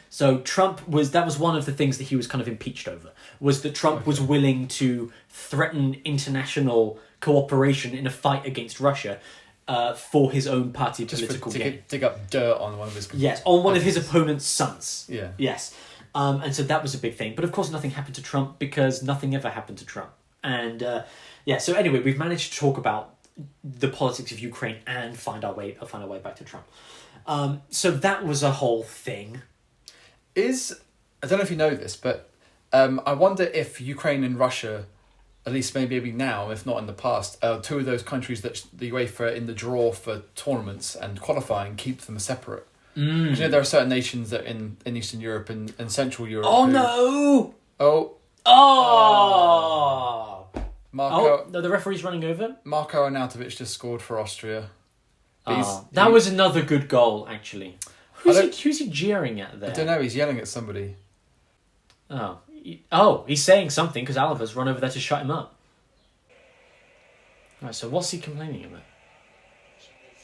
So that was one of the things that he was kind of impeached over, was that Trump was willing to threaten international cooperation in a fight against Russia for his own party political gain. Dig up dirt on one of his... Yes, on one of his opponent's sons. Yeah. Yes. And so that was a big thing. But of course nothing happened to Trump because nothing ever happened to Trump. And so anyway, we've managed to talk about the politics of Ukraine and find our way back to Trump. So that was a whole thing. I don't know if you know this, but I wonder if Ukraine and Russia, at least maybe now, if not in the past, are two of those countries that the UEFA in the draw for tournaments and qualifying keep them separate. Because there are certain nations that in Eastern Europe and Central Europe. Oh no! Oh, Marko. Oh, no, the referee's running over. Marko Arnautovic just scored for Austria. That was another good goal, actually. Who's he jeering at there? I don't know. He's yelling at somebody. He's saying something because Alava's run over there to shut him up. Right, so what's he complaining about?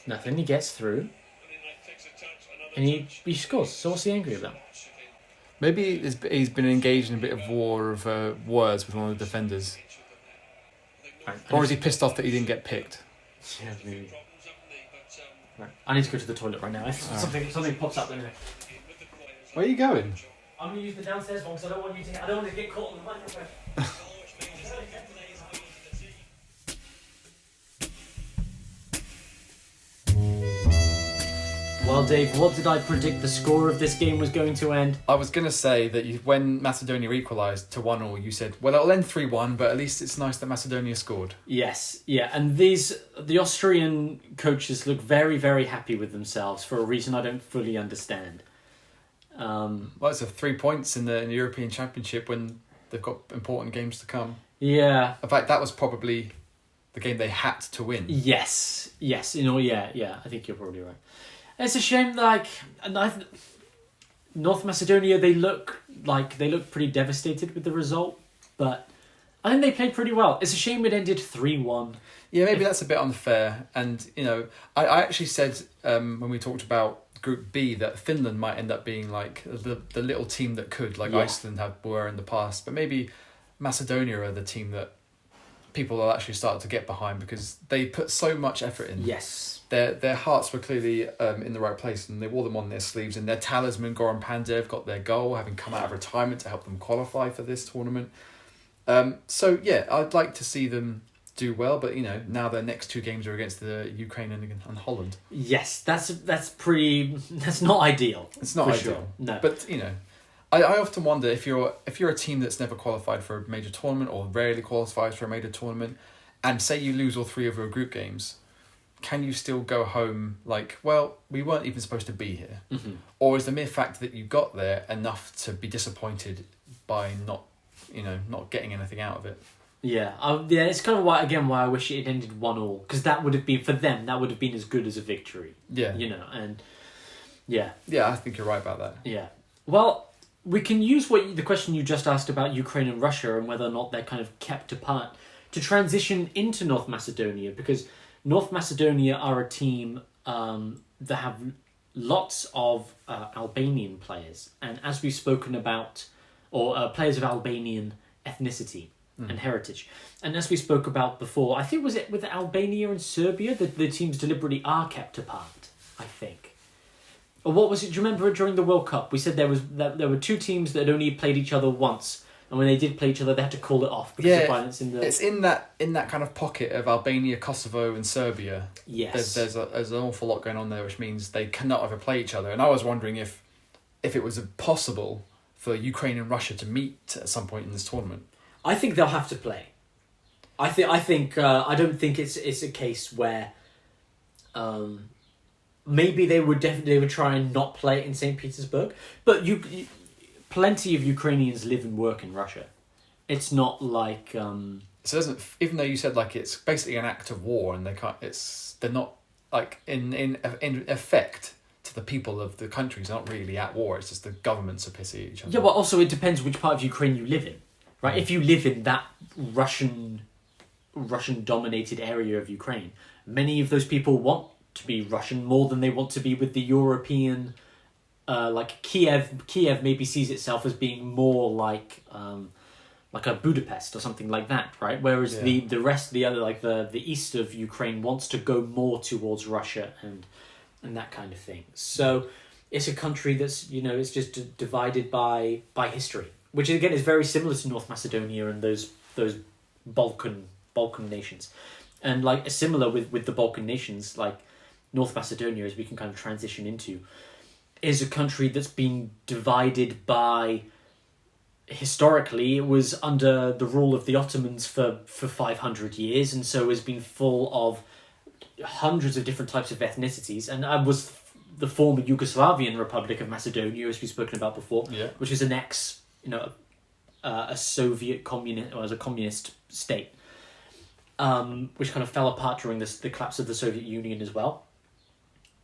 Nothing. He gets through. And he scores. So what's he angry about? Maybe he's been engaged in a bit of war of words with one of the defenders. Right, or is he pissed off that he didn't get picked? Yeah, maybe. Right. I need to go to the toilet right now. Something pops up anyway. Where are you going? I'm going to use the downstairs one because I don't want to get caught on the microphone. Well, Dave, what did I predict the score of this game was going to end? I was going to say that when Macedonia equalised to 1-1, you said, well, it'll end 3-1, but at least it's nice that Macedonia scored. Yes, yeah, and the Austrian coaches look very, very happy with themselves for a reason I don't fully understand. Well, it's 3 points in the European Championship when they've got important games to come. Yeah. In fact, that was probably the game they had to win. Yes, yeah, I think you're probably right. It's a shame, North Macedonia, they look pretty devastated with the result, but I think they played pretty well. It's a shame it ended 3-1. Yeah, maybe that's a bit unfair. And, I actually said when we talked about Group B that Finland might end up being like the little team that could, like Iceland were in the past. But maybe Macedonia are the team that people will actually start to get behind because they put so much effort in. Yes. Their hearts were clearly in the right place and they wore them on their sleeves. And their talisman, Goran Pandev, got their goal, having come out of retirement to help them qualify for this tournament. So, yeah, I'd like to see them do well. But, now their next two games are against the Ukraine and Holland. Yes, that's not ideal. It's not ideal. Sure. No. But, I often wonder if you're a team that's never qualified for a major tournament or rarely qualifies for a major tournament and say you lose all three of your group games, can you still go home like, well, we weren't even supposed to be here? Mm-hmm. Or is the mere fact that you got there enough to be disappointed by not getting anything out of it? Yeah, it's kind of why I wish it had ended 1-1 because that would have been for them. That would have been as good as a victory. Yeah, and yeah. Yeah, I think you're right about that. Yeah, well, we can use the question you just asked about Ukraine and Russia and whether or not they're kind of kept apart to transition into North Macedonia because North Macedonia are a team that have lots of Albanian players, and as we've spoken about, or players of Albanian ethnicity and heritage, and as we spoke about before, I think was it with Albania and Serbia that the teams deliberately are kept apart. I think, or what was it? Do you remember during the World Cup we said there were two teams that only played each other once. And when they did play each other, they had to call it off because of violence in the. It's in that kind of pocket of Albania, Kosovo, and Serbia. Yes, there's an awful lot going on there, which means they cannot ever play each other. And I was wondering if it was possible for Ukraine and Russia to meet at some point in this tournament. I think they'll have to play. I don't think it's a case where, maybe they would try and not play it in St. Petersburg, but plenty of Ukrainians live and work in Russia. It's not like So it doesn't, even though you said like it's basically an act of war and they're not like in effect to the people of the countries, they're not really at war. It's just the governments are pissy at each other. Yeah, but also it depends which part of Ukraine you live in, right? If you live in that Russian dominated area of Ukraine, many of those people want to be Russian more than they want to be with the European. Like Kiev maybe sees itself as being more like a Budapest or something like that, right? Whereas the rest, the other, like the east of Ukraine wants to go more towards Russia and that kind of thing. So it's a country that's it's just divided by history, which again is very similar to North Macedonia and those Balkan nations. And like similar with the Balkan nations, like North Macedonia, as we can kind of transition into, is a country that's been divided by, historically, it was under the rule of the Ottomans for 500 years, and so has been full of hundreds of different types of ethnicities, and I was the former Yugoslavian Republic of Macedonia, as we've spoken about before, which is an a Soviet communist, or as a communist state, which kind of fell apart during the collapse of the Soviet Union as well.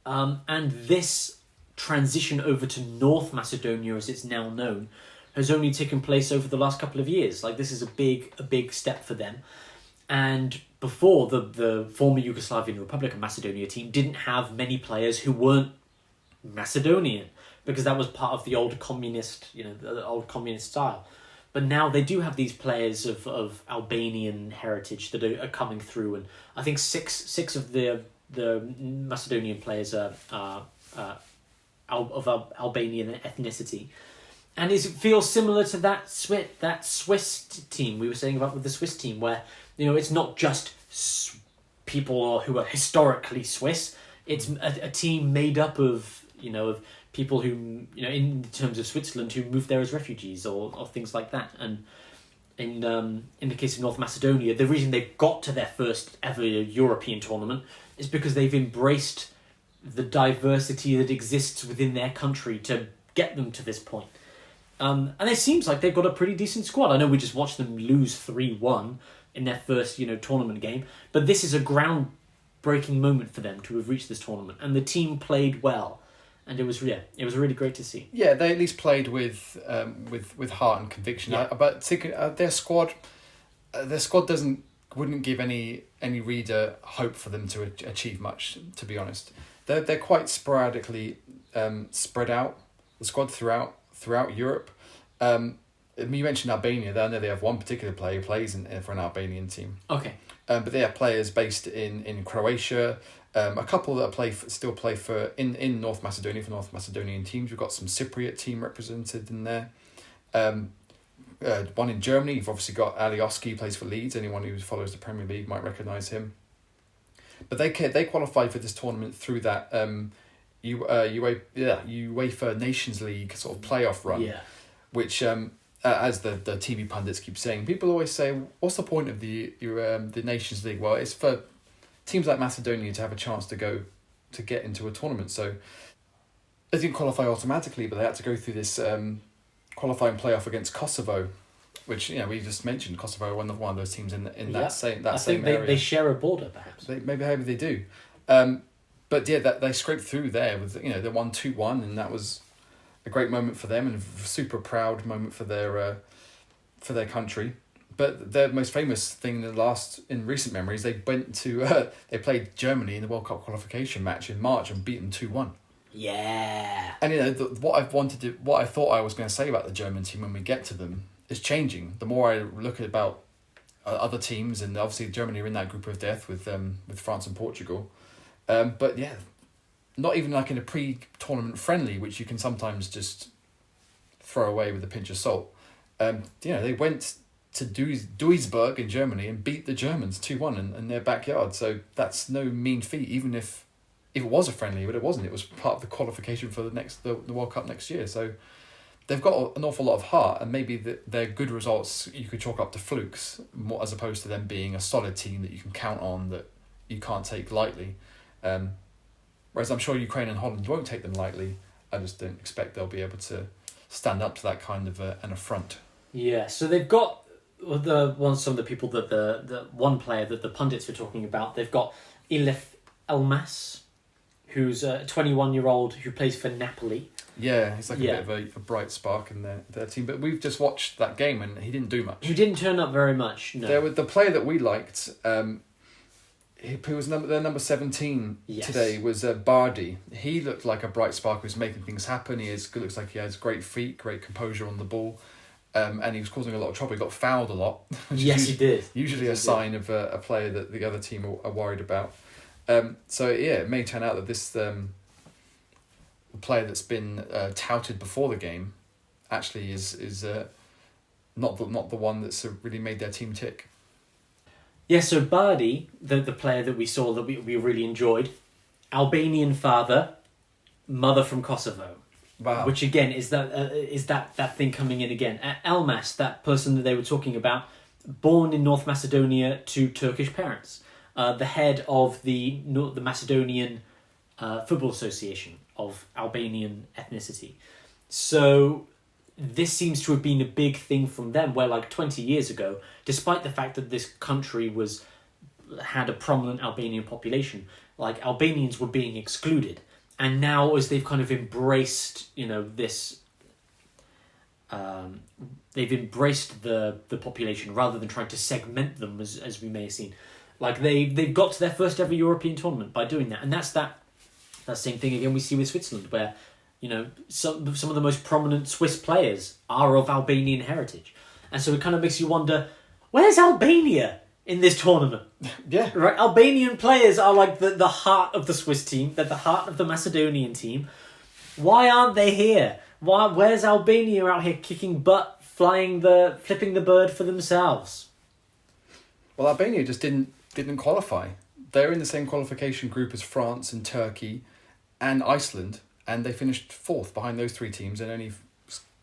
And this transition over to North Macedonia, as it's now known, has only taken place over the last couple of years. Like, this is a big step for them. And before, the former Yugoslavian Republic of Macedonia team didn't have many players who weren't Macedonian, because that was part of the old communist, the old communist style. But now they do have these players of Albanian heritage that are coming through, and I think six of the Macedonian players are of Albanian ethnicity. And it feels similar to that Swiss team we were saying about with the Swiss team, where it's not just people who are historically Swiss. It's a team made up of of people who in terms of Switzerland, who moved there as refugees or things like that. And in the case of North Macedonia, the reason they got to their first ever European tournament is because they've embraced the diversity that exists within their country to get them to this point. And it seems like they've got a pretty decent squad. I know we just watched them lose 3-1 in their first, tournament game, but this is a groundbreaking moment for them to have reached this tournament, and the team played well, and it was really great to see. Yeah, they at least played with heart and conviction. Yeah. But their squad wouldn't give any reader hope for them to achieve much. To be honest, they're quite sporadically spread out, the squad throughout Europe. You mentioned Albania. I know they have one particular player who plays for an Albanian team. Okay. But they have players based in Croatia. A couple that still play for in North Macedonia for North Macedonian teams. We've got some Cypriot team represented in there. One in Germany. You've obviously got Alioski, plays for Leeds. Anyone who follows the Premier League might recognise him. But they qualified for this tournament through that UEFA Nations League sort of playoff run. Yeah. Which as the TV pundits keep saying, people always say, what's the point of the Nations League? Well, it's for teams like Macedonia to have a chance to get into a tournament. So they didn't qualify automatically, but they had to go through this qualifying playoff against Kosovo, which we just mentioned. Kosovo are one of those teams in that same area. They share a border, perhaps. Maybe they do. But yeah, that they scraped through there with they won 2-1, and that was a great moment for them and a super proud moment for their country. But their most famous thing in recent memories, they went to they played Germany in the World Cup qualification match in March and beat them 2-1. Yeah. And what I thought I was going to say about the German team when we get to them is changing. The more I look at about other teams, and obviously Germany are in that group of death with France and Portugal. But yeah, not even like in a pre-tournament friendly, which you can sometimes just throw away with a pinch of salt. They went to Duisburg in Germany and beat the Germans 2-1 in their backyard. So that's no mean feat, even if it was a friendly, but it wasn't. It was part of the qualification for the World Cup next year. So they've got an awful lot of heart, and maybe their good results you could chalk up to flukes, more as opposed to them being a solid team that you can count on, that you can't take lightly. Whereas I'm sure Ukraine and Holland won't take them lightly. I just don't expect they'll be able to stand up to that kind of an affront. Yeah, so they've got some of the people that the one player that the pundits were talking about. They've got Elif Elmas, who's a 21-year-old who plays for Napoli. Yeah, he's like a bit of a bright spark in their team. But we've just watched that game and he didn't do much. He didn't turn up very much, no. The player that we liked, who was their number 17 today, was Bardi. He looked like a bright spark who was making things happen. Looks like he has great feet, great composure on the ball. And he was causing a lot of trouble. He got fouled a lot. Yes, he did. Usually a sign of a player that the other team are worried about. So yeah, it may turn out that this player that's been touted before the game actually is not the one that's really made their team tick. Yeah, so Bardi, the player that we saw that we really enjoyed, Albanian father, mother from Kosovo. Wow. Which again is that thing coming in again. Elmas, that person that they were talking about, born in North Macedonia to Turkish parents, the head of the Macedonian Football Association of Albanian ethnicity. So this seems to have been a big thing from them, where like 20 years ago, despite the fact that this country had a prominent Albanian population, like Albanians were being excluded. And now, as they've kind of embraced, this, they've embraced the population rather than trying to segment them, as we may have seen. Like they've got to their first ever European tournament by doing that, and that's that same thing again we see with Switzerland, where some of the most prominent Swiss players are of Albanian heritage, and so it kind of makes you wonder, where's Albania in this tournament? Yeah. Right, Albanian players are like the heart of the Swiss team. They're the heart of the Macedonian team. Why aren't they here? Where's Albania out here kicking butt, flipping the bird for themselves? Well, Albania just didn't qualify. They're in the same qualification group as France and Turkey and Iceland, and they finished fourth behind those three teams and only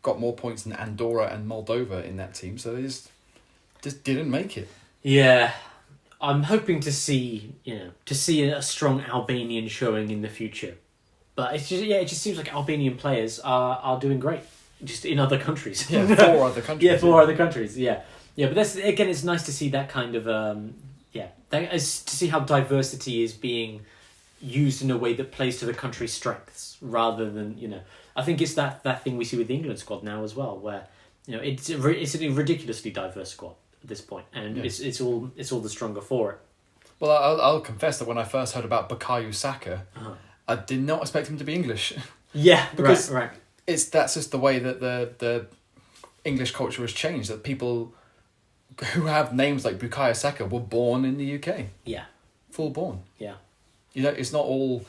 got more points than Andorra and Moldova in that team. So they just didn't make it. Yeah, I'm hoping to see a strong Albanian showing in the future, but it just seems like Albanian players are doing great, just in other countries. Yeah, 4 other countries. Yeah, 4 other countries. Yeah, but that's again, it's nice to see that kind of to see how diversity is being used in a way that plays to the country's strengths rather than I think it's that thing we see with the England squad now as well, where it's a ridiculously diverse squad at this point, and it's all the stronger for it. Well, I'll confess that when I first heard about Bukayo Saka, I did not expect him to be English. Yeah, because right. That's just the way that the English culture has changed. That people who have names like Bukayo Saka were born in the UK. Yeah, full born. Yeah, it's not all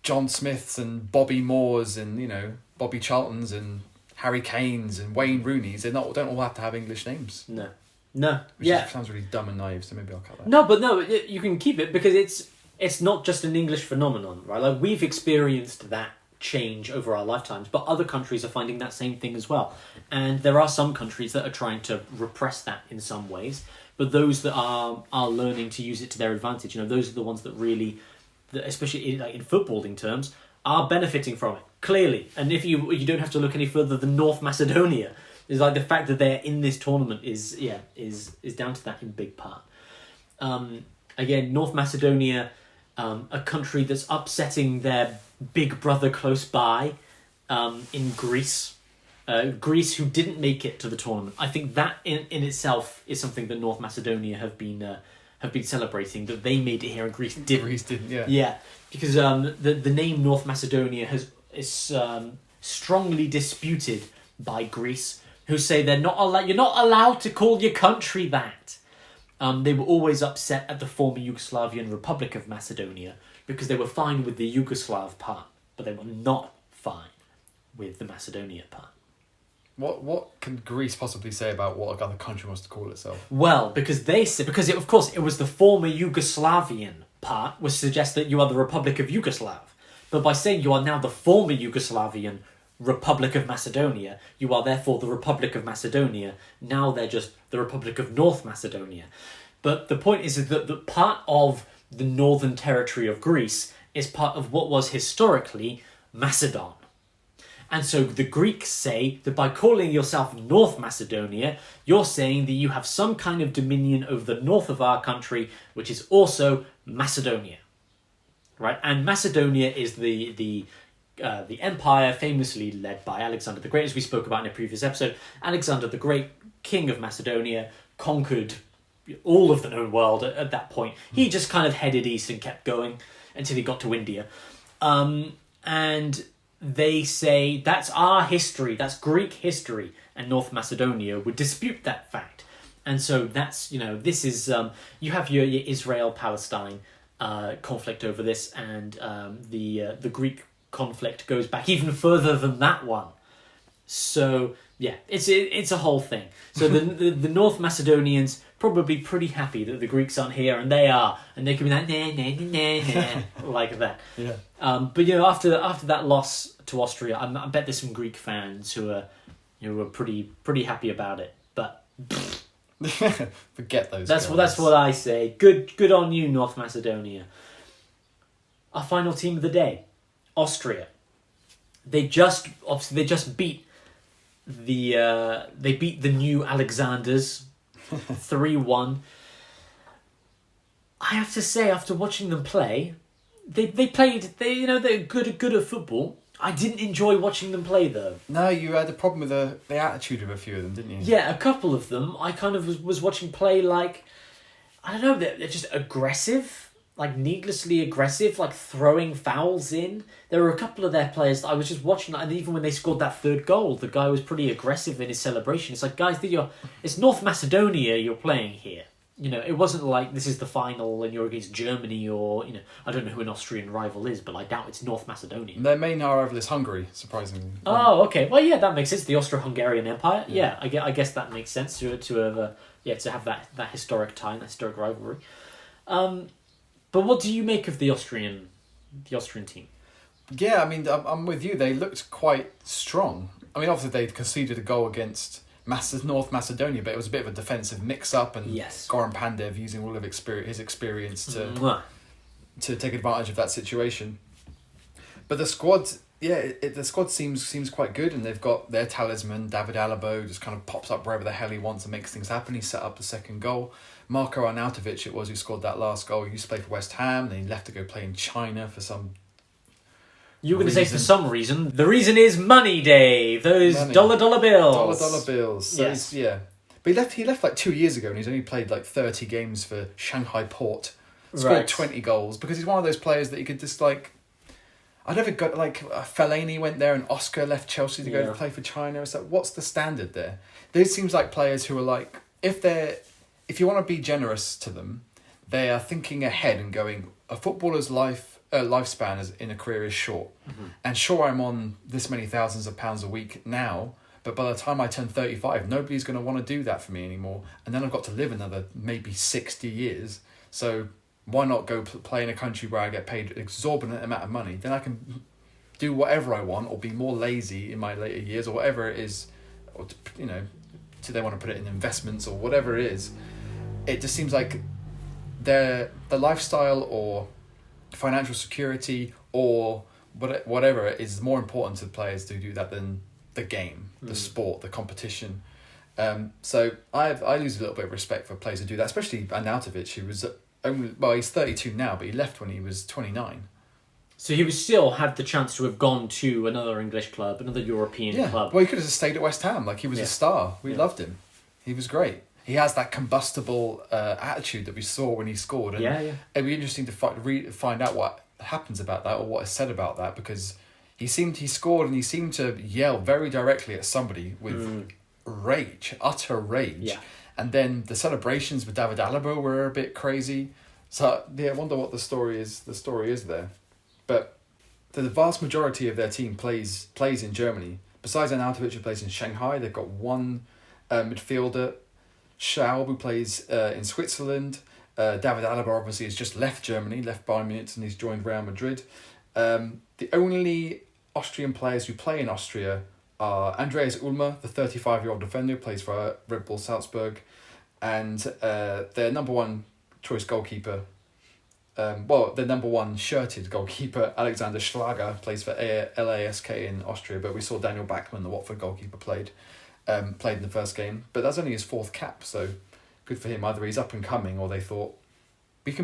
John Smiths and Bobby Moores and Bobby Charltons and Harry Kanes and Wayne Rooneys. They don't all have to have English names. No. Which sounds really dumb and naive, so maybe I'll cut that. No, you can keep it because it's not just an English phenomenon, right? Like we've experienced that change over our lifetimes, but other countries are finding that same thing as well. And there are some countries that are trying to repress that in some ways, but those that are learning to use it to their advantage, those are the ones that really, especially in footballing terms, are benefiting from it, clearly. And if you don't have to look any further than North Macedonia. It's like the fact that they're in this tournament is down to that in big part. Again, North Macedonia, a country that's upsetting their big brother close by, in Greece. Greece, who didn't make it to the tournament. I think that in itself is something that North Macedonia have been celebrating, that they made it here and Greece didn't. Greece didn't, yeah. Yeah, because the name North Macedonia is strongly disputed by Greece, who say you're not allowed to call your country that. They were always upset at the former Yugoslavian Republic of Macedonia because they were fine with the Yugoslav part, but they were not fine with the Macedonia part. What can Greece possibly say about what other country wants to call itself? Well, because it was the former Yugoslavian part, which suggests that you are the Republic of Yugoslav. But by saying you are now the former Yugoslavian Republic of Macedonia, you are therefore the Republic of Macedonia. Now they're just the Republic of North Macedonia. But the point is that the part of the northern territory of Greece is part of what was historically Macedon. And so the Greeks say that by calling yourself North Macedonia, you're saying that you have some kind of dominion over the north of our country, which is also Macedonia. Right? And Macedonia is the empire famously led by Alexander the Great, as we spoke about in a previous episode. Alexander the Great, king of Macedonia, conquered all of the known world at that point. He just kind of headed east and kept going until he got to India. And they say that's our history, that's Greek history, and North Macedonia would dispute that fact. And so that's, this is, you have your Israel-Palestine conflict over this, and the Greek conflict goes back even further than that one. So Yeah, it's a whole thing. So the North Macedonians probably pretty happy that the Greeks aren't here, and they are, and they can be like nah, nah, nah, nah, like that. Yeah. But after that loss to Austria, I bet there's some Greek fans who are pretty happy about it. But forget those. That's guys. what I say. Good on you, North Macedonia. Our final team of the day, Austria. They just beat the new Alexanders 3-1. I have to say, after watching them play, they're good at football. I didn't enjoy watching them play though. No, you had a problem with the attitude of a few of them, didn't you? Yeah, a couple of them. I kind of was watching play like, I don't know, they're just aggressive, like needlessly aggressive, like throwing fouls in. There were a couple of their players that I was just watching, and even when they scored that third goal, the guy was pretty aggressive in his celebration. It's like, guys, it's North Macedonia you're playing here. You know, it wasn't like this is the final and you're against Germany or, you know, I don't know who an Austrian rival is, but I doubt it's North Macedonia. Their main rival is Hungary, surprisingly. Oh, okay. Well, yeah, that makes sense. The Austro-Hungarian Empire. Yeah, I guess that makes sense to have that historic tie, that historic rivalry. But what do you make of the Austrian team? Yeah, I mean, I'm with you. They looked quite strong. I mean, obviously they conceded a goal against North Macedonia, but it was a bit of a defensive mix-up, and yes. Goran Pandev using all of his experience to take advantage of that situation. But the squad, the squad seems quite good, and they've got their talisman, David Alaba, just kind of pops up wherever the hell he wants and makes things happen. He set up the second goal. Marko Arnautovic, it was, who scored that last goal. He used to play for West Ham, then he left to go play in China for some... You were going to say for some reason. The reason is money, Dave. Those dollar bills. Dollar bills. So yes. Yeah. But he left like 2 years ago, and he's only played like 30 games for Shanghai Port. Scored 20 goals, because he's one of those players that you could just like... I never got like Fellaini went there and Oscar left Chelsea to go to play for China. It's like, what's the standard there? These seems like players who are like, if you want to be generous to them, they are thinking ahead and going, a footballer's lifespan in a career is short. Mm-hmm. And sure, I'm on this many thousands of pounds a week now, but by the time I turn 35, nobody's going to want to do that for me anymore. And then I've got to live another maybe 60 years. So why not go play in a country where I get paid an exorbitant amount of money? Then I can do whatever I want, or be more lazy in my later years, or whatever it is, or, you know, do they want to put it in investments or whatever it is. It just seems like the lifestyle or financial security or whatever is more important to players to do that than the game, the sport, the competition. So I lose a little bit of respect for players who do that, especially Arnautovic, who was he's 32 now, but he left when he was 29. So he would still have the chance to have gone to another English club, another European club. Well, he could have just stayed at West Ham. Like, he was a star. We loved him. He was great. He has that combustible attitude that we saw when he scored. And it'd be interesting to find out what happens about that, or what is said about that, because he scored and he seemed to yell very directly at somebody with rage, utter rage. Yeah. And then the celebrations with David Alaba were a bit crazy. So I wonder what the story is there. But the vast majority of their team plays in Germany. Besides Arnautovic, who plays in Shanghai, they've got one midfielder, Schaub, who plays in Switzerland. David Alaba obviously has just left Germany, left Bayern Munich, and he's joined Real Madrid. The only Austrian players who play in Austria are Andreas Ulmer, the 35-year-old defender who plays for Red Bull Salzburg, and their number one choice goalkeeper, their number one shirted goalkeeper, Alexander Schlager, plays for LASK in Austria, but we saw Daniel Bachmann, the Watford goalkeeper, played in the first game, but that's only his fourth cap, so good for him. Either he's up and coming, or they thought, if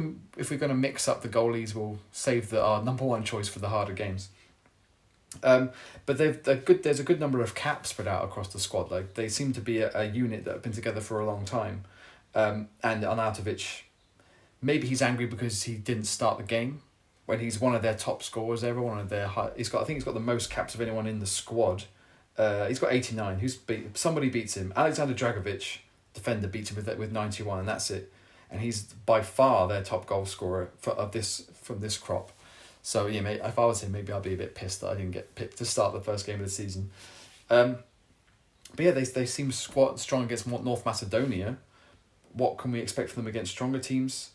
we're going to mix up the goalies, we'll save our number one choice for the harder games. But there's a good number of caps spread out across the squad. Like, they seem to be a unit that have been together for a long time. And Arnautovic, maybe he's angry because he didn't start the game when he's one of their top scorers ever. I think he's got the most caps of anyone in the squad. He's got 89. Somebody beats him. Alexander Dragovic, defender, beats him with 91, and that's it. And he's by far their top goal scorer from this crop. So yeah, mate, if I was him, maybe I'd be a bit pissed that I didn't get picked to start the first game of the season. But yeah, they seem quite strong against North Macedonia. What can we expect from them against stronger teams?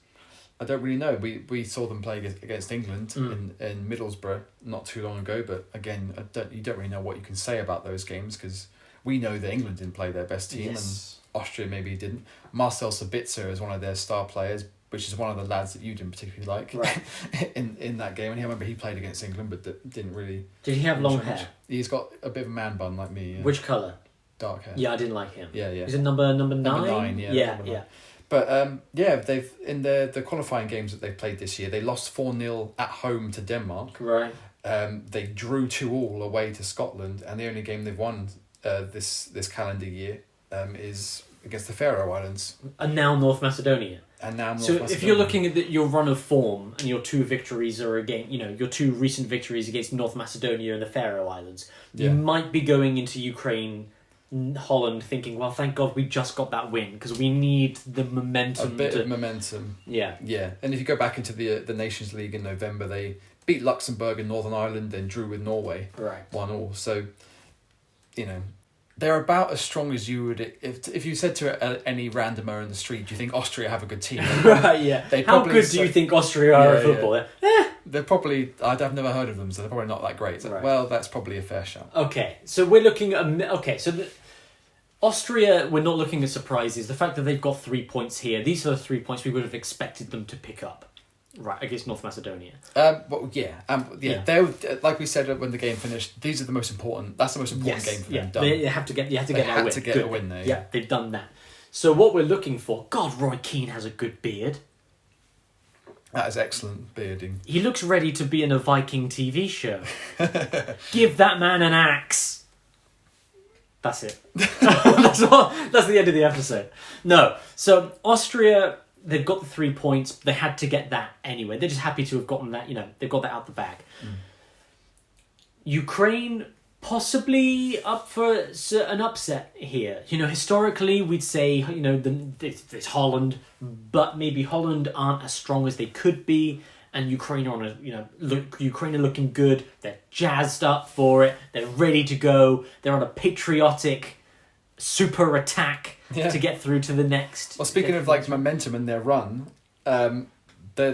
I don't really know. We saw them play against England in Middlesbrough not too long ago, but again, you don't really know what you can say about those games because we know that England didn't play their best team and Austria maybe didn't. Marcel Sabitzer is one of their star players, which is one of the lads that you didn't particularly like in that game. And I remember he played against England, but didn't really. Did he have long hair? He's got a bit of a man bun like me. Yeah. Which colour? Dark hair. Yeah, I didn't like him. Yeah. Is it number 9? Number 9, yeah. Yeah. Number 9. But they've in the qualifying games that they've played this year, they lost 4-0 at home to Denmark. Right. They drew 2-2 away to Scotland, and the only game they've won this calendar year is against the Faroe Islands. And now North Macedonia. So if you're looking at your run of form and your 2 victories are against, your 2 recent victories against North Macedonia and the Faroe Islands, you might be going into Ukraine, Holland, thinking, well, thank God we just got that win because we need the momentum. A bit of momentum. Yeah. Yeah, and if you go back into the Nations League in November, they beat Luxembourg and Northern Ireland, then drew with Norway. Right. 1-1. So, they're about as strong as you would if you said to any randomer in the street, do you think Austria have a good team? Right, yeah. How good do you think Austria are at football? Yeah. They're probably, I've never heard of them, so they're probably not that great. So, right. Well, that's probably a fair shout. Okay, so we're looking at... Austria, we're not looking at surprises. The fact that they've got 3 points here, these are the 3 points we would have expected them to pick up. Right, against North Macedonia. They like we said when the game finished. These are the most important. That's the most important game for them. Done. They have to get that win. To get a win there. Yeah, they've done that. So what we're looking for? God, Roy Keane has a good beard. That is excellent bearding. He looks ready to be in a Viking TV show. Give that man an axe. That's it. That's the end of the episode. No, so Austria. They've got the 3 points. They had to get that anyway. They're just happy to have gotten that, they've got that out the bag. Ukraine possibly up for an upset here. Historically, we'd say, it's Holland, but maybe Holland aren't as strong as they could be, and Ukraine are Ukraine are looking good. They're jazzed up for it. They're ready to go. They're on a patriotic super attack to get through to the next. Well, speaking of momentum in their run, they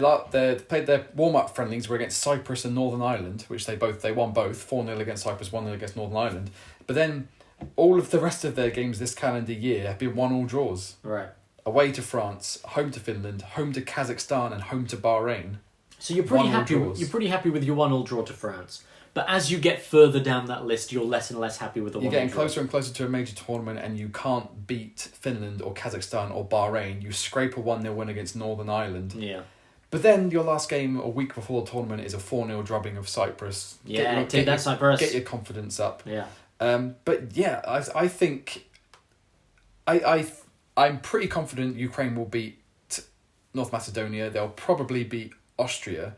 played their warm-up friendlies were against Cyprus and Northern Ireland, which they won both 4-0 against Cyprus, 1-0 against Northern Ireland. But then all of the rest of their games this calendar year have been 1-1 draws. Right. Away to France, home to Finland, home to Kazakhstan, and home to Bahrain. So you're pretty happy. You're pretty happy with your 1-1 draw to France. But as you get further down that list, you're less and less happy with the 1-1 draw. You're getting closer and closer to a major tournament, and you can't beat Finland or Kazakhstan or Bahrain. You scrape a 1-0 win against Northern Ireland. Yeah. But then your last game a week before the tournament is a 4-0 drubbing of Cyprus. Yeah, take that, Cyprus. Get your confidence up. Yeah. But yeah, I think I'm pretty confident Ukraine will beat North Macedonia. They'll probably beat Austria.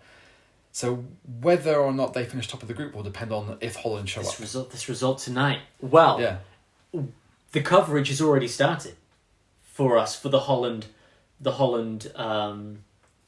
So whether or not they finish top of the group will depend on if Holland show up. This result tonight. Well, the coverage has already started for us for the Holland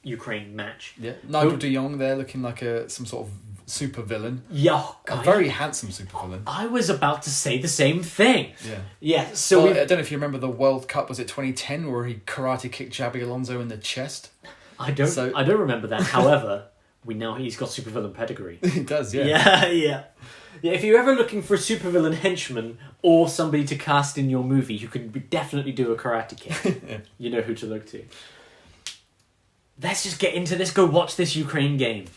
Ukraine match. Yeah, Nigel de Jong there looking like some sort of super villain. Yeah, a very handsome super villain. I was about to say the same thing. Yeah. Yeah. So I don't know if you remember the World Cup. Was it 2010 where he karate kicked Xabi Alonso in the chest? I don't remember that. However. We know he's got supervillain pedigree. He does, yeah. Yeah. If you're ever looking for a supervillain henchman or somebody to cast in your movie who can definitely do a karate kick, you know who to look to. Let's just get into this. Go watch this Ukraine game.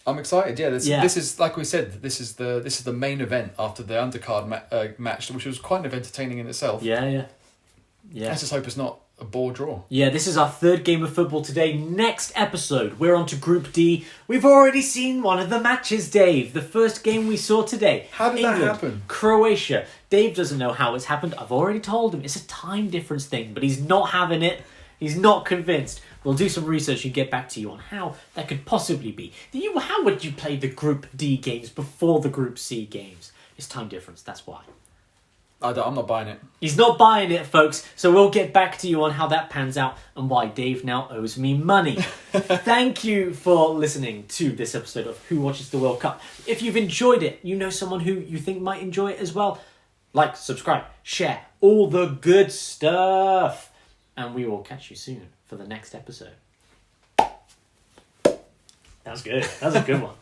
I'm excited. Yeah, this is like we said. This is the main event after the undercard match, which was kind of entertaining in itself. Yeah. Let's just hope it's not a bore draw. Yeah, this is our third game of football today. Next episode, we're on to Group D. We've already seen one of the matches, Dave. The first game we saw today. How did that happen? Croatia. Dave doesn't know how it's happened. I've already told him. It's a time difference thing, but he's not having it. He's not convinced. We'll do some research and get back to you on how that could possibly be. How would you play the Group D games before the Group C games? It's time difference, that's why. I'm not buying it. He's not buying it, folks. So we'll get back to you on how that pans out and why Dave now owes me money. Thank you for listening to this episode of Who Watches the World Cup. If you've enjoyed it, you know someone who you think might enjoy it as well, like, subscribe, share, all the good stuff. And we will catch you soon for the next episode. That was good. That was a good one.